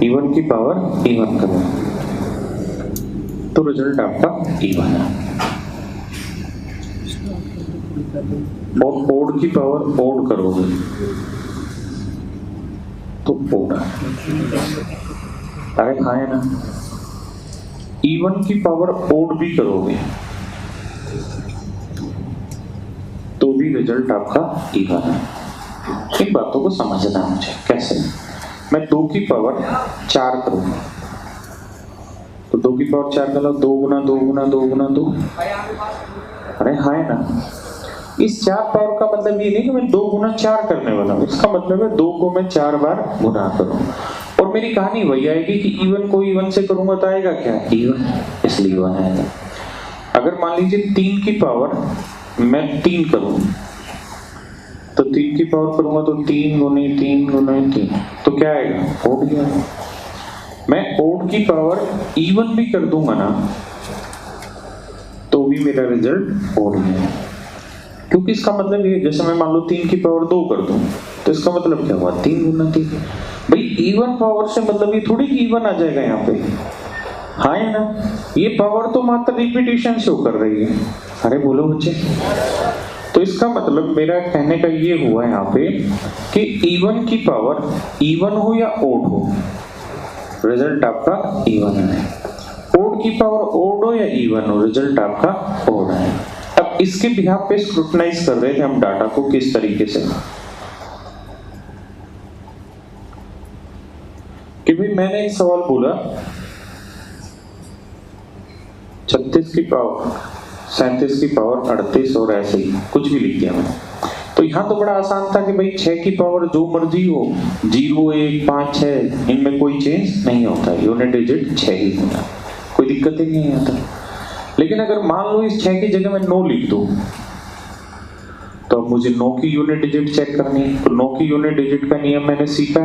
Even की power even करो तो रिजल्ट आपका इवन है। और ओड की पावर ओड करोगे तो ओड है। अरे हाँ है ना। इवन की पावर ओड भी करोगे तो भी रिजल्ट आपका इवन है। इन बातों को समझना है मुझे। कैसे? मैं 2 की पावर 4 करूंगा तो 2 की पावर 4 का 2 गुना 2 गुना 2 गुना 2। अरे हाँ है ना। इस 4 पावर का मतलब ये नहीं कि मैं 2 गुना 4 करने वाला हूँ। इसका मतलब है 2 को मैं 4 बार गुना करूँ। और मेरी कहानी वही आएगी कि इवन को इवन से करूंगा तो आएगा क्या? इवन, इसलिए इवन आएगा। अगर मान लीजिए 3 की पावर मैं 3 करूं तो 3 की पावर करूंगा तो 3 गुने 3 गुने 3 तो क्या आएगा? ओड ही आएगा। मैं ओड की पावर इवन भी कर दूंगा ना तो भी मेरा रिजल्ट ओड ही है। क्योंकि इसका मतलब ये, जैसे मैं मान लो 3 की पावर 2 कर दूं तो इसका मतलब क्या हुआ? 3 गुना 3। भाई इवन पावर से मतलब ये थोड़ी कि इवन आ जाएगा यहाँ पे। हाँ है ना। ये पावर तो मात्र रिपीटेशन शो कर रही है। अरे बोलो बच्चे। तो इसका मतलब मेरा कहने का ये हुआ यहाँ पे कि इवन की पावर इवन हो या ओड हो, रिजल्ट आपका इवन है। ओड की पावर ओड हो या इवन हो, रिजल्ट आपका ओड है। अब इसके बिहाफ पे स्क्रूटनाइज कर रहे थे हम डाटा को किस तरीके से कि भाई मैंने एक सवाल बोला 36 की पावर 37 की पावर 38 और ऐसे ही कुछ भी लिख दिया मैंने। तो यहाँ तो बड़ा आसान था कि भाई 6 की पावर जो मर्जी हो, 0 1 5 6 इनमें कोई चेंज नहीं होता, यूनिट डिजिट 6 ही होता, कोई दिक्कत ही नहीं आता। लेकिन अगर मान लो इस 6 की जगह मैं 9 लिख दूं तो अब मुझे 9 की यूनिट डिजिट चेक करनी है। तो 9 की यूनिट डिजिट का नियम मैंने सीखा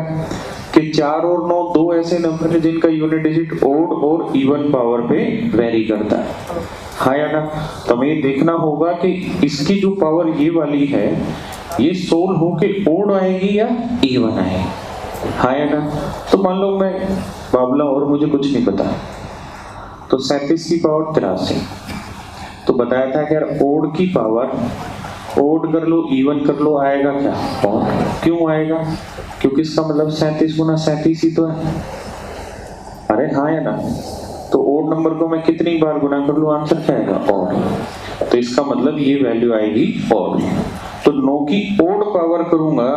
कि 4 और 9 दो ऐसे नंबर है जिनका यूनिट डिजिट ओड और इवन पावर पे वेरी करता है। हाँ या ना। तो हमें ये देखना होगा कि इसकी जो पावर ये वाली है ये सोल होके ओड आएगी या इवन आएगी। हाँ या ना। तो मान लो मैं बाबला और मुझे कुछ नहीं पता तो 37 की पावर 83 तो बताया था कि यार ओड की पावर ओड कर लो इवन कर लो आएगा क्या? ओड। क्यों आएगा? क्योंकि इसका मतलब 37 गुना 37 ही तो है। अरे हाँ या ना। तो ओड नंबर को मैं कितनी बार गुना कर लूं, आंसर क्या आएगा? ओड। तो इसका मतलब ये वैल्यू आएगी ओड। तो 9 की ओड पावर करूंगा,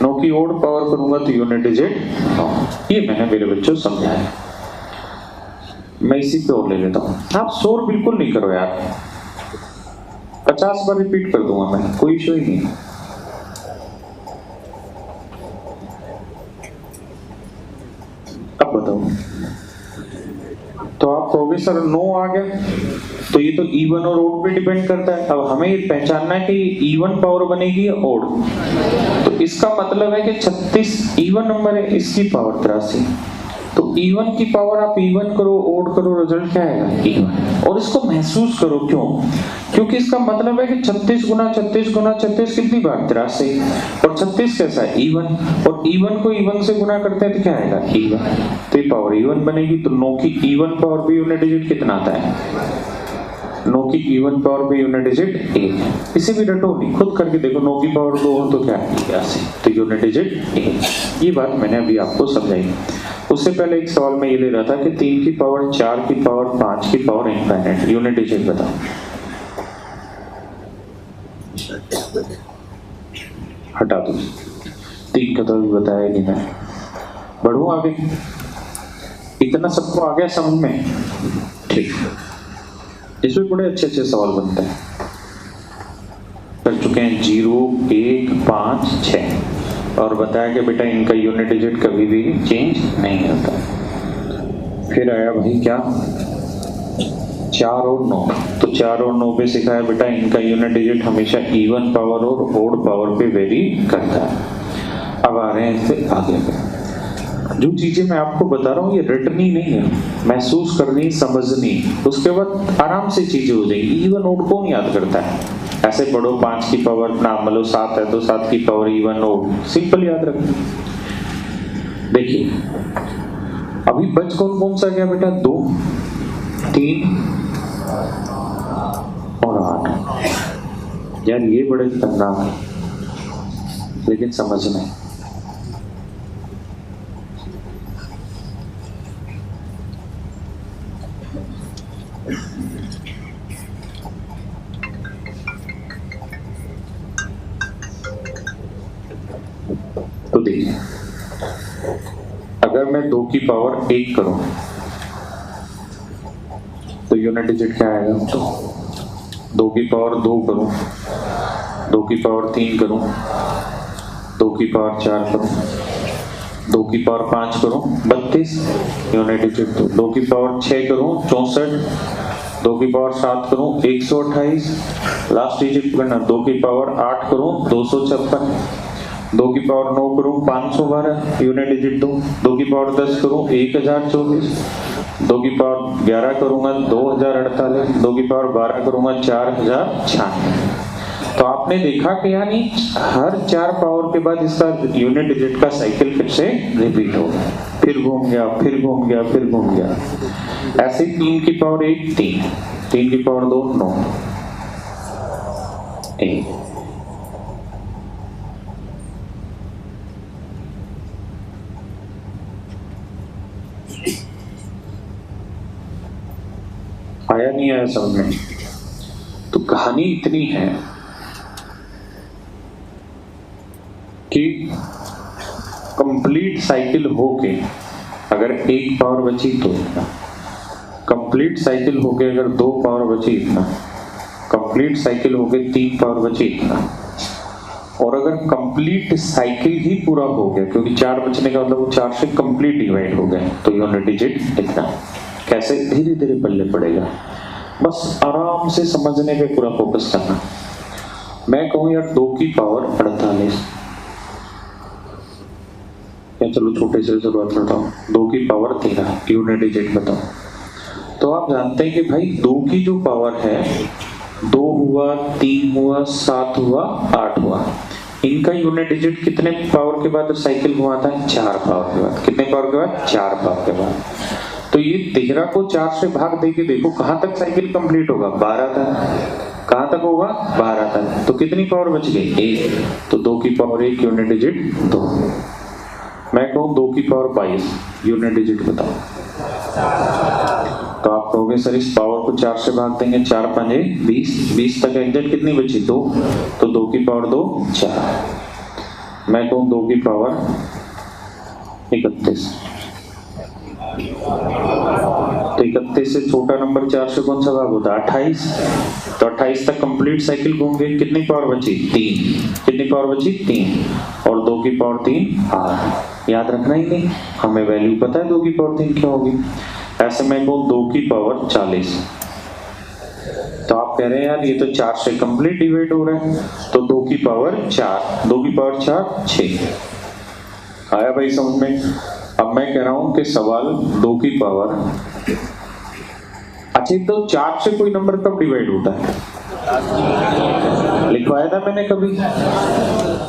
9 की ओड पावर करूंगा तो यूनिट डिजिट 9। ये मैंने मेरे बच्चों समझाया। मैं इसी पे और ले लेता हूं। आप शोर बिल्कुल नहीं करो यार, 50 बार रिपीट कर दूंगा मैं, कोई इशू ही नहीं। अब बताओ। तो आप कहोगे सर 9 आ गया तो ये तो इवन और ओड पे डिपेंड करता है। अब हमें ये पहचानना है कि ये इवन पावर बनेगी या ओड। तो इसका मतलब है कि 36 इवन नंबर है, इसकी पावर 83। तो इवन की पावर आप इवन करो ओड करो, रिजल्ट क्या आएगा? इवन। और इसको महसूस करो। क्यों? क्योंकि इसका मतलब है कि 36 गुना 36 गुना 36 कितनी बार? 83। और 36 कैसा है? इवन। और इवन को इवन से गुना करते हैं तो क्या आएगा? इवन। तो ये पावर इवन बनेगी। तो 9 की इवन पावर पे यूनिट डिजिट कितना आता है? 9 की इवन पावर पे यूनिट डिजिट 1 है। इसे भी रटो नहीं, खुद करके देखो। 9 की पावर 2 हो तो क्या है? 81। तो यूनिट डिजिट 1। ये बात मैंने अभी आपको समझाई। उससे पहले एक सवाल मैं ये ले रहा था कि 3 की पावर 4 की पावर 5 की पावर इनफाइनाइट, यूनिट डिजिट बताओ। हटा दो, 3 का तो अभी बताया नहीं मैं। बढ़ू आगे? इतना सबको आ गया समझ में? ठीक। इसमें बड़े अच्छे अच्छे सवाल बनते हैं। कर चुके हैं 0 1 5 6 और बताया कि बेटा इनका यूनिट डिजिट कभी भी चेंज नहीं होता। फिर आया भाई क्या? 4 और 9। तो 4 और 9 पे सिखाया बेटा इनका यूनिट डिजिट हमेशा इवन पावर और ओड पावर पे वेरी करता है। अब आ रहे हैं इससे आगे पे। जो चीजें मैं आपको बता रहा हूँ ये रटनी नहीं है, महसूस करनी, समझनी, उसके बाद आराम से चीजें हो जाएंगी। इवन ओड कौन याद करता है? ऐसे पढ़ो 5 की पावर ना मतलब 7 है तो 7 की पावर इवन ओड, सिंपल याद रखना। देखिए अभी बच कौन कौन सा गया बेटा? 2, 3 और 8। यार ये बड़े खतरनाक है, लेकिन समझ में तो देखिए, अगर मैं 2 की पावर 1 करूं तो यूनिट डिजिट क्या आएगा? 2 की पावर 2 करूं, 2 की पावर 3 करूं, 2 की पावर 4 करूं, 2 की पावर 5 करूं 32 यूनिट डिजिट। 2 की पावर 6 करूं 64, 2 की पावर 7 करूं 128, लास्ट डिजिट पकड़ना। 2 की पावर 8 करूं 256, 2 की पावर 9 करूं 512 यूनिट डिजिट 2, 2 की पावर 10 करूं 1024, 2 की पावर 11 करूंगा 2048, 2 की पावर 12 करूंगा 4096। तो आपने देखा कि यानी हर 4 पावर के बाद इसका यूनिट डिजिट का साइकिल फिर से रिपीट हो गया, फिर घूम गया, फिर घूम गया, फिर घूम गया। ऐसे 3 की पावर 1 3, 3 की पावर 2 9, 1। आया नहीं आया समझ में? तो कहानी इतनी है कि कंप्लीट साइकिल होके अगर 1 पावर बची तो इतना, कंप्लीट साइकिल होके अगर 2 पावर बची इतना, कंप्लीट साइकिल होके 3 पावर बची इतना, और अगर कंप्लीट साइकिल ही पूरा हो गया, क्योंकि 4 बचने का मतलब वो 4 से कंप्लीट डिवाइड हो गए, तो यूनिट डिजिट इतना। कैसे? धीरे धीरे पल्ले पड़ेगा, बस आराम से समझने पे पूरा फोकस करना। मैं कहूं यार 2 की पावर 48, या चलो छोटे से शुरुआत करता हूँ, 2 की पावर 13 यूनिट डिजिट बताओ। तो आप जानते हैं कि भाई 2 की जो पावर है, 2 हुआ, 3 हुआ, 7 हुआ, 8 हुआ, इनका यूनिट डिजिट कितने पावर के बाद साइकिल घुमाता है? 4 पावर के बाद। कितने पावर के बाद? 4 पावर के बाद। तो ये 13 को 4 से भाग देके देखो कहां तक साइकिल कंप्लीट होगा? 12 तक। कहां तक होगा? 12 तक। तो कितनी पावर बच गई? 1। तो 2 की पावर 1 यूनिट डिजिट 2। मैं कहूं 2 की पावर 22 यूनिट डिजिट बताओ। तो आप कहोगे सर इस पावर को 4 से भाग देंगे, 4 पंजे 20, 20 तक एग्जैक्ट कितनी बची? 2। तो 2 की पावर 2 4। मैं कहूं 2 की पावर 31। तो 31 से छोटा नंबर 4 से कौन सा भाग होता है? 28। तो 28 तक कंप्लीट साइकिल घूम गई, कितनी पावर बची? 3। कितनी पावर बची? 3। और 2 की पावर 3 8। याद रखना ही नहीं, हमें वैल्यू पता है 2 की पावर 3 क्या होगी। ऐसे मैं कहूं 2 की पावर 40। तो आप कह रहे हैं यार ये तो 4 से कंप्लीट डिवाइड हो रहा है, तो 2 की पावर 4, 2 की पावर 4 6। आया भाई समझ में? अब मैं कह रहा हूं कि सवाल 2 की पावर, अच्छा तो 4 से कोई नंबर कब डिवाइड होता है? लिखवाया था मैंने कभी?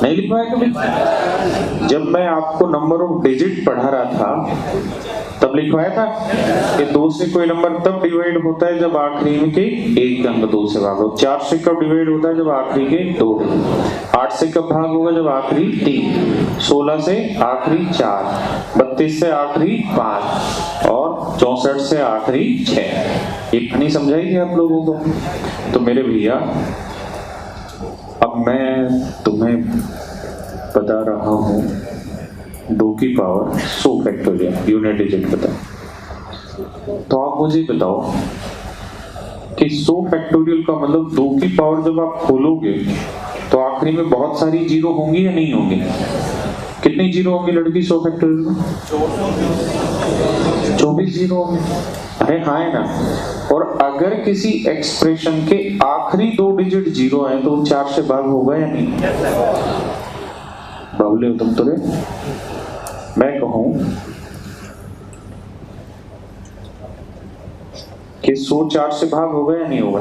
नहीं लिखवाया कभी? जब मैं आपको नंबर ऑफ डिजिट पढ़ा रहा था तब लिखवाया था कि 2 से कोई नंबर तब डिवाइड होता है जब आखिरी में के 1 अंक 2 से भाग हो। 4 से कब डिवाइड होता है? जब आखिरी के 2। 8 से कब भाग होगा? जब आखिरी 3। 16 से आखिरी 4, 32 से आखिरी 5 और 64 से आखिरी 6। ये नहीं समझाई थी आप लोगों को? तो मेरे भैया अब मैं तुम्हें बता रहा हूं 2 की पावर 100 फैक्टोरियल यूनिट डिजिट बताओ। तो आप मुझे बताओ कि 100 फैक्टोरियल का मतलब 2 की पावर जब आप खोलोगे तो आखिरी में बहुत सारी जीरो होंगी या नहीं होंगी? कितनी जीरो होंगी लड़की 100 फैक्टोरियल में? 24 जीरो होंगे। अरे हाँ है ना। और अगर किसी एक्सप्रेशन के आखिरी 2 डिजिट जीरो है तो 4 से भाग होगा या नहीं? बाबुले हो तुम तो रे। मैं कहूं कि 100 4 से भाग होगा या नहीं होगा?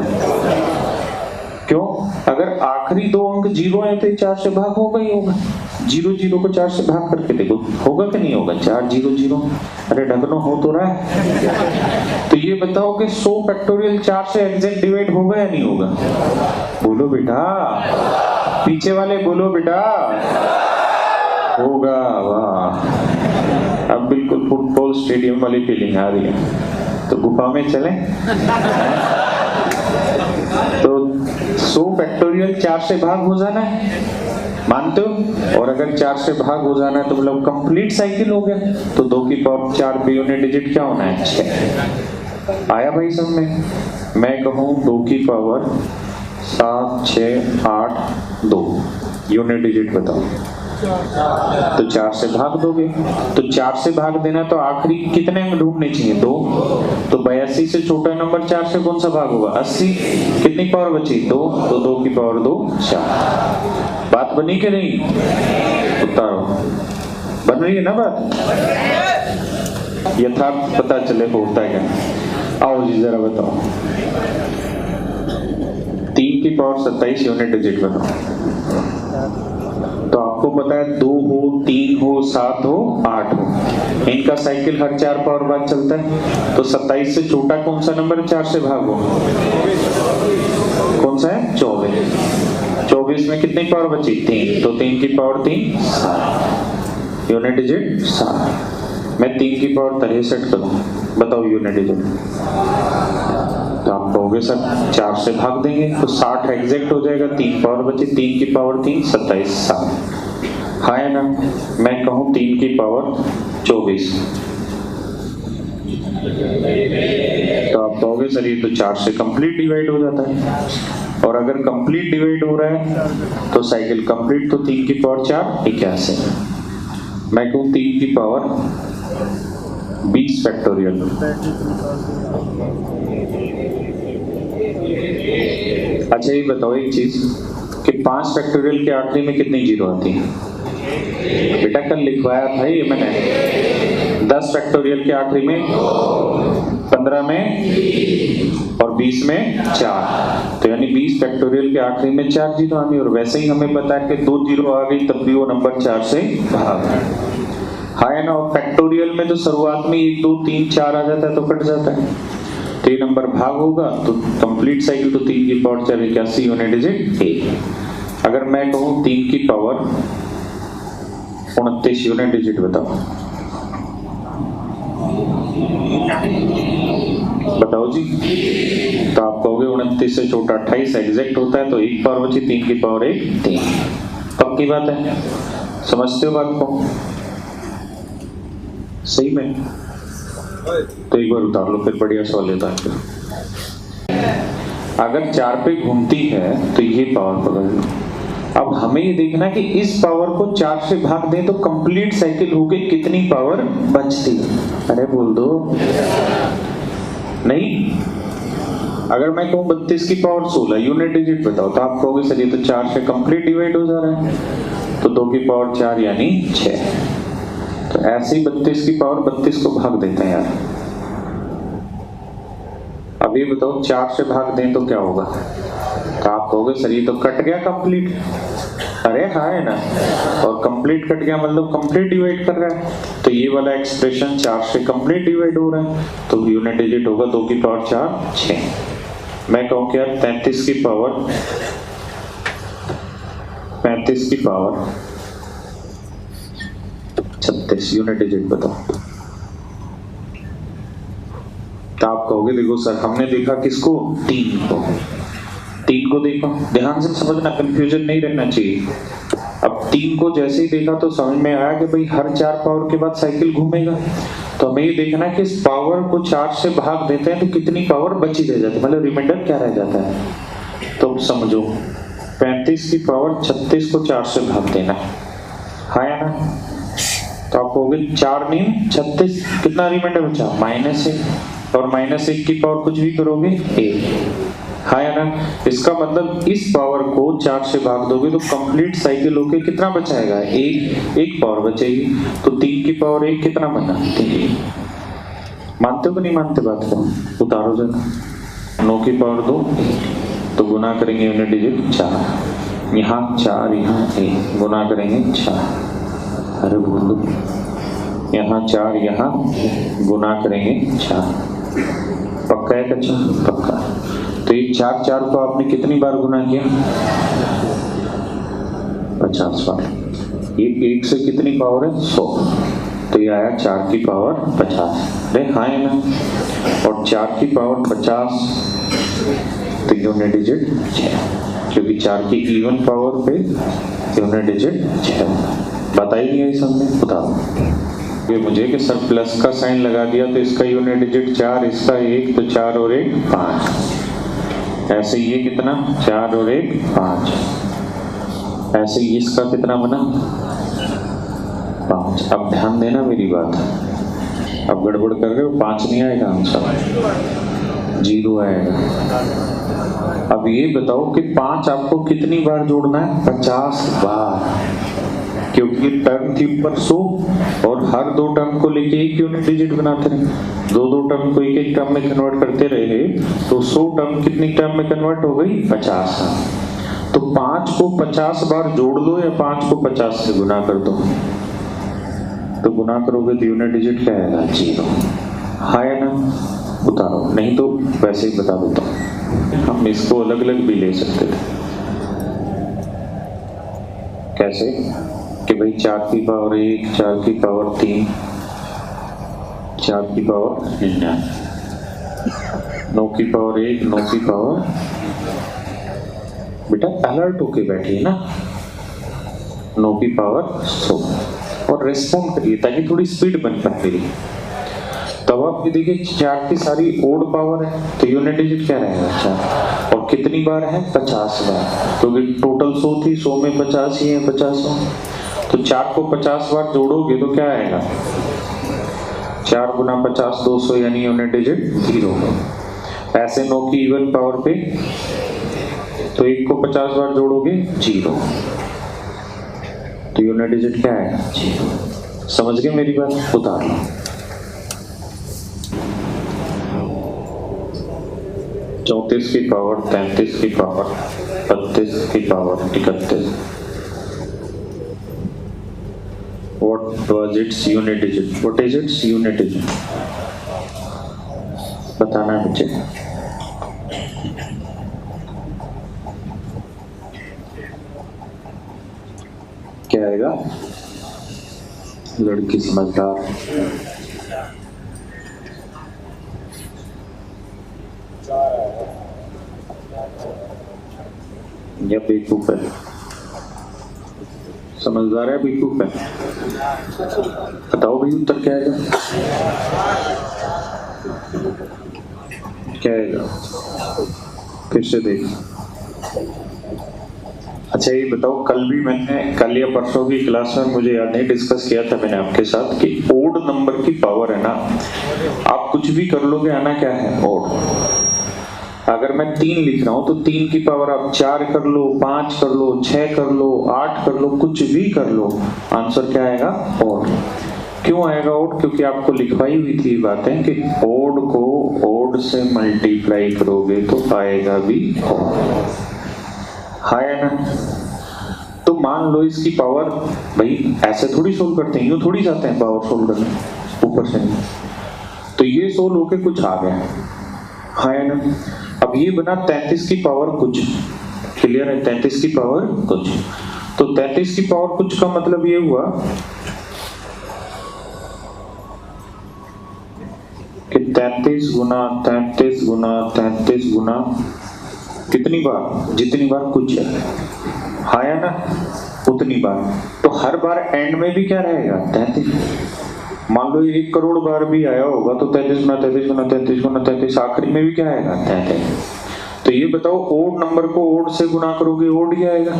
क्यों? अगर आखिरी 2 अंक जीरो है तो 4 से भाग होगा ही होगा। जीरो जीरो को 4 से भाग करके देखो, होगा कि नहीं होगा? 4 0 0, अरे ढगनो हो तो रहा है। तो ये बताओ कि 100 फैक्टोरियल 4 से एग्जैक्ट डिवाइड होगा या नहीं होगा? बोलो बेटा, पीछे वाले बोलो बेटा, होगा। वाह, अब बिल्कुल फुटबॉल स्टेडियम वाली फीलिंग आ रही है। तो गुफा में चलें? तो 100 फैक्टोरियल 4 से भाग हो जाना है, मानते हो? और अगर 4 से भाग हो जाना है तो मतलब कंप्लीट साइकिल हो गया। तो 2 की पावर 4 पे यूनिट डिजिट क्या होना है? 6। आया भाई सब में? मैं कहूँ 2 की पावर 7 6 8 2, यूनिट डिजिट बताओ। तो 4 से भाग दोगे, तो 4 से भाग देना तो आखिरी कितने अंक ढूंढने चाहिए? 2। तो 82 से छोटा नंबर 4 से कौन सा भाग होगा? 80। कितनी पावर बची? 2। तो 2 की पावर 2 4। बात बनी कि नहीं? उतारो, बन रही है ना बात? यथार्थ पता चले होता है क्या? आओ जी जरा बताओ, 3 की पावर 27 यूनिट डिजिट बताओ। तो आपको पता है 2 हो 3 हो 7 हो 8 हो, इनका साइकिल हर 4 पावर बाद चलता है। तो 27 से छोटा कौन सा नंबर 4 से भागो? कौन सा है? 24। 24 में कितनी पावर बची? 3। तो 3 की पावर 3 7, यूनिट डिजिट 7। मैं 3 की पावर 63 करूं, बताओ यूनिट डिजिट। तो आप कहोगे सर 4 से भाग देंगे तो 60 एग्जैक्ट हो जाएगा, 3 पावर बची, 3 की पावर 3 27 7। हाँ है ना? मैं कहूँ 3 की पावर 24, तो आप कहोगे सर ये तो 4 से कंप्लीट डिवाइड हो जाता है। और अगर कंप्लीट डिवाइड हो रहा है तो साइकिल कंप्लीट, तो 3 की पावर 4 81। मैं कहूँ 3 की पावर 20 फैक्टोरियल। अच्छा ये बताओ एक चीज कि 5 फैक्टोरियल के आखिरी में कितनी जीरो आती है? बेटा कल लिखवाया था ये मैंने। 10 फैक्टोरियल के आखिरी में 15 में और 20 में 4, तो यानी 20 फैक्टोरियल के आखिरी में 4 जीरो आनी। और वैसे ही हमें पता है कि 2 जीरो आ गई तब भी वो नंबर 4 से भाग। हाँ है ना? और फैक्टोरियल में तो शुरुआत में 1 2 3 4 आ जाता है तो कट जाता है, तो ये नंबर भाग होगा तो कंप्लीट साइकिल तो 3 की पावर 4 81 यूनिट डिजिट 1। अगर मैं कहूँ 3 की पावर 29 यूनिट डिजिट बताओ, बताओ जी। तो आप कहोगे 29 से छोटा 28 एग्जैक्ट होता है, तो 1 पावर बची, 3 की पावर 1 3। पक्की बात है? समझते हो बात को? सही में? तो एक बार उतार लो, फिर बढ़िया सवाल लेता है। अगर 4 पे घूमती है तो ये पावर पकड़ लो। अब हमें ये देखना कि इस पावर को 4 से भाग दें तो कंप्लीट साइकिल होके कितनी पावर बचती है। अरे बोल दो नहीं। अगर मैं कहूँ 32 की पावर 16 यूनिट डिजिट बताओ, तो आप कहोगे सर ये तो 4 से कंप्लीट डिवाइड हो जा रहा है, तो 2 की पावर 4 यानी 6। तो ऐसे ही 32 की पावर 32 को भाग देते हैं यार। अब ये बताओ 4 से भाग दें तो क्या होगा? तो आप कहोगे सर ये तो कट गया कंप्लीट। अरे हाँ है ना? और कंप्लीट कट गया मतलब कंप्लीट डिवाइड कर रहा है, तो ये वाला एक्सप्रेशन 4 से कंप्लीट डिवाइड हो रहा है, तो यूनिट डिजिट होगा 2 की पावर 4 6। मैं कहूँ क्या 33 की पावर 36 यूनिट डिजिट बताओ। तो आप कहोगे देखो सर हमने देखा किसको? 3 को देखा, ध्यान से समझना, कंफ्यूजन नहीं रहना चाहिए। अब 3 को जैसे ही देखा तो समझ में आया कि भाई हर 4 पावर के बाद साइकिल घूमेगा, तो हमें ये देखना है कि इस पावर को 4 से भाग देते हैं तो कितनी पावर बची रह जाती है, मतलब रिमाइंडर क्या रह जाता है। तो समझो 35 की पावर 36 को 4 से भाग देना है ना? तो आप कहोगे 4 नीम 36, कितना रिमाइंडर बचा? -1, और -1 की पावर कुछ भी करोगे 1। हाँ या ना? इसका मतलब इस पावर को 4 से भाग दोगे तो कंप्लीट साइकिल होके कितना बचाएगा? 1 पावर बचेगी। तो 3 की पावर 1 कितना बना? 3। मानते हो कि नहीं मानते बात को? उतारो जरा। 9 की पावर 2, तो गुना करेंगे यूनिट डिजिट 4। यहाँ 4 यहाँ 1 गुना करेंगे 4। अरे बोलो, यहाँ 4 यहाँ गुना करेंगे 4। पक्का है कच्चा? पक्का। तो ये 4 4 को आपने कितनी बार गुना किया? 50 बार। ये 1 से कितनी पावर है? 100। तो ये आया 4 की पावर 50। अरे हाँ है ना। और 4 की पावर 50 तो यूनिट डिजिट 6, क्योंकि 4 की इवन पावर पे यूनिट डिजिट 6। बताई नहीं है सामने? बता दो ये मुझे कि सर प्लस का साइन लगा दिया तो इसका यूनिट डिजिट 4, इसका 1, तो 4 और 1 5। ऐसे ये कितना? 4 और 1 5। ऐसे इसका कितना बना? 5। अब ध्यान देना मेरी बात, अब गड़बड़ कर रहे हो, 5 नहीं आएगा आंसर, 0 आएगा। अब ये बताओ कि 5 आपको कितनी बार जोड़ना है? 50 बार, क्योंकि टर्म थी ऊपर 100 और हर 2 टर्म को लेके एक यूनिट डिजिट बनाते रहे, 2 टर्म को एक टर्म में कन्वर्ट करते रहे, तो 100 टर्म कितनी टर्म में कन्वर्ट हो गई? 50। तो 5 को 50 बार जोड़ लो या 5 को 50 से गुना कर दो। तो गुना करोगे तो यूनिट डिजिट क्या आएगा? 0। हाँ है ना? उतारो, नहीं तो वैसे ही बता देता हूँ। हम इसको अलग अलग भी ले सकते थे। कैसे? कि भाई 4 की पावर 1, 4 की पावर 3, 4 की पावर 9 की पावर 1, 9 की पावर। बेटा अलर्ट होके बैठिए ना। 9 की पावर 100 और रेस्पॉन्ड करिए ताकि थोड़ी स्पीड बन पाए मेरी। तब आप ये देखिए 4 की सारी ओड पावर है तो यूनिट डिजिट क्या रहेगा? 4। और कितनी बार है? 50 बार, क्योंकि टोटल 100 थी, 100 में 50 ही है, 50। तो 4 को 50 बार जोड़ोगे तो क्या आएगा? 4 गुना 50 200, यानी यूनिट डिजिट 0। ऐसे 9 की इवन पावर पे तो 1 को 50 बार जोड़ोगे 0, तो यूनिट डिजिट क्या है? 0। समझ गए मेरी बात? उतार लो। 34 की पावर 33 की पावर 32 की power 31। What was its unit digit? What is its unit digit? बताना है बच्चे। क्या आएगा? लड़की समझदार। या बेवकूफ है? समझदार है बेवकूफ है? बताओ भाई उत्तर क्या आएगा? क्या आएगा? फिर से देख। अच्छा ये बताओ, कल या परसों की क्लास में मुझे याद नहीं डिस्कस किया था मैंने आपके साथ कि ओड नंबर की पावर है ना, आप कुछ भी कर लोगे, आना क्या है? ओड। अगर मैं 3 लिख रहा हूं तो 3 की पावर आप 4 कर लो, 5 कर लो, 6 कर लो, 8 कर लो, कुछ भी कर लो, आंसर क्या आएगा? ओड। क्यों आएगा ओड? क्योंकि आपको लिखवाई हुई थी बातें कि ओड को ओड से मल्टीप्लाई करोगे तो आएगा भी ओड। हाँ है ना? तो मान लो इसकी पावर, भाई ऐसे थोड़ी सोल्व करते हैं, यूं थोड़ी जाते हैं पावर सोल्व करने ऊपर से। तो ये सोल्व होके कुछ आ गया। हाँ है ना? अब ये बना 33 की पावर कुछ। क्लियर है? 33 की पावर कुछ। तो 33 की पावर कुछ का मतलब ये हुआ कि 33 गुना 33 गुना 33 गुना कितनी बार? जितनी बार कुछ है। हाँ या ना? उतनी बार। तो हर बार एंड में भी क्या रहेगा? 33। मान लो 1 करोड़ बार भी आया होगा तो 33 गुना 33 गुना 33 गुना 33 आखिरी में भी क्या आएगा? 33। तो ये बताओ, ओड नंबर को ओड से गुना करोगे ओड ही आएगा,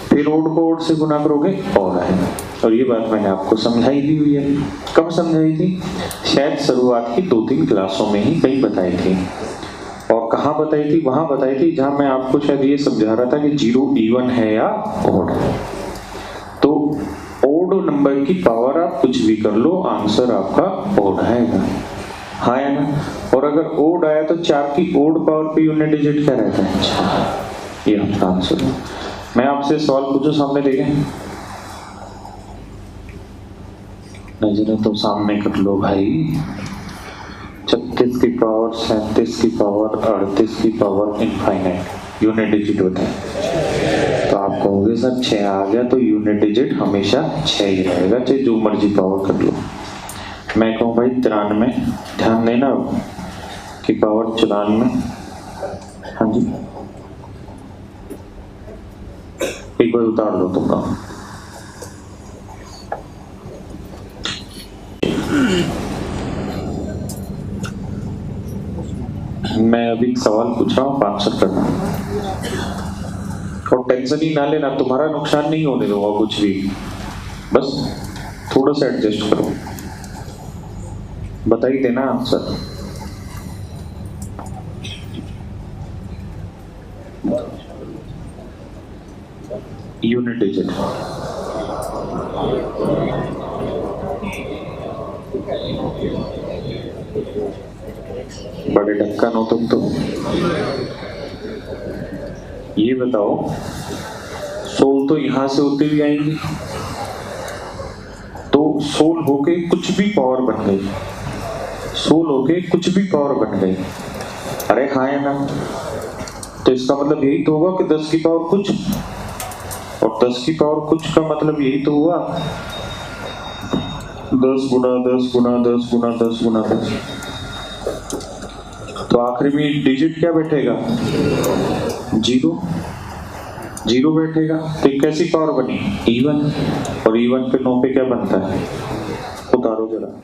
फिर ओड को ओड से गुना करोगे ओड आएगा। और ये बात मैंने आपको समझाई दी हुई है। कब समझाई थी? शायद शुरुआत की 2-3 क्लासों में ही कहीं बताई थी। और कहाँ बताई थी? वहां बताई थी जहां मैं आपको शायद ये समझा रहा था कि 0 इवन है या ओड। तो ओड नंबर की पावर आप कुछ भी कर लो, आंसर आपका ओड आएगा। हाँ है ना? और अगर ओड आया तो 4 की ओड पावर पे यूनिट डिजिट क्या रहता है? 4। ये आपका आंसर है। मैं आपसे सवाल पूछूं, सामने देखें, नजरें तो सामने कर लो भाई। 36 की पावर, 37 की पावर, 38 की पावर इनफाइनाइट, यूनिट डिजिट होता है। तो आप कहोगे सर 6 आ गया तो यूनिट डिजिट हमेशा 6 ही रहेगा, चाहे जो मर्जी पावर कर लो। मैं कहूँ भाई 93, ध्यान देना कि पावर 94। हाँ जी, एक बार उतार दो तुम काम। मैं अभी सवाल पूछ रहा हूँ, आंसर करना और टेंशन ही ना लेना, तुम्हारा नुकसान नहीं होने दूंगा कुछ भी, बस थोड़ा सा एडजस्ट करो। बताइए देना आंसर। यूनिट डिजिट बड़े ढक्कन हो तुम तो। ये बताओ, सोल तो यहां से होती हुई आएंगी, तो सोल होके कुछ भी पावर बन गई, सोल होके कुछ भी पावर बन गई। अरे हाँ है ना, तो इसका मतलब यही तो होगा कि 10 की पावर कुछ, और 10 की पावर कुछ का मतलब यही तो हुआ 10 गुना 10 गुना 10 गुना 10 गुना 10। तो आखिरी में डिजिट क्या बैठेगा? 0 0 बैठेगा। तो एक कैसी पावर बनी? E1, और E1 पे 9 पे क्या बनता है? उतारो जरा।